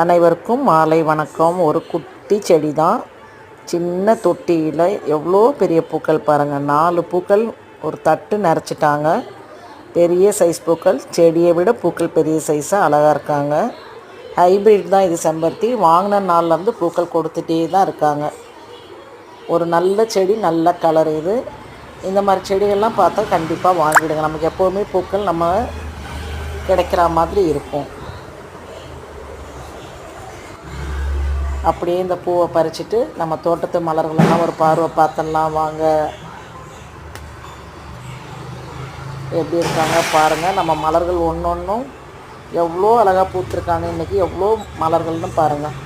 அனைவருக்கும் மாலை வணக்கம். ஒரு குட்டி செடி தான், சின்ன தொட்டியில் எவ்வளோ பெரிய பூக்கள் பாருங்கள். 4 பூக்கள் ஒரு தட்டு நிறச்சிட்டாங்க. பெரிய சைஸ் பூக்கள், செடியை விட பூக்கள் பெரிய சைஸாக அழகாக இருக்காங்க. ஹைப்ரிட் தான் இது செம்பருத்தி. வாங்கின நாள்லேருந்து பூக்கள் கொடுத்துட்டே தான் இருக்காங்க. ஒரு நல்ல செடி, நல்ல கலர். இது இந்த மாதிரி செடிகள்லாம் பார்த்தா கண்டிப்பாக வாங்கிடுங்க. நமக்கு எப்போவுமே பூக்கள் நம்ம கிடைக்கிற மாதிரி இருக்கும். அப்படியே இந்த பூவை பறிச்சுட்டு நம்ம தோட்டத்து மலர்களெல்லாம் ஒரு பார்வை பார்த்துடலாம் வாங்க. எப்படி இருக்காங்க பாருங்கள். நம்ம மலர்கள் ஒன்று ஒன்றும் எவ்வளோ அழகாக பூத்துருக்காங்க. இன்றைக்கி எவ்வளோ மலர்கள்னு பாருங்கள்.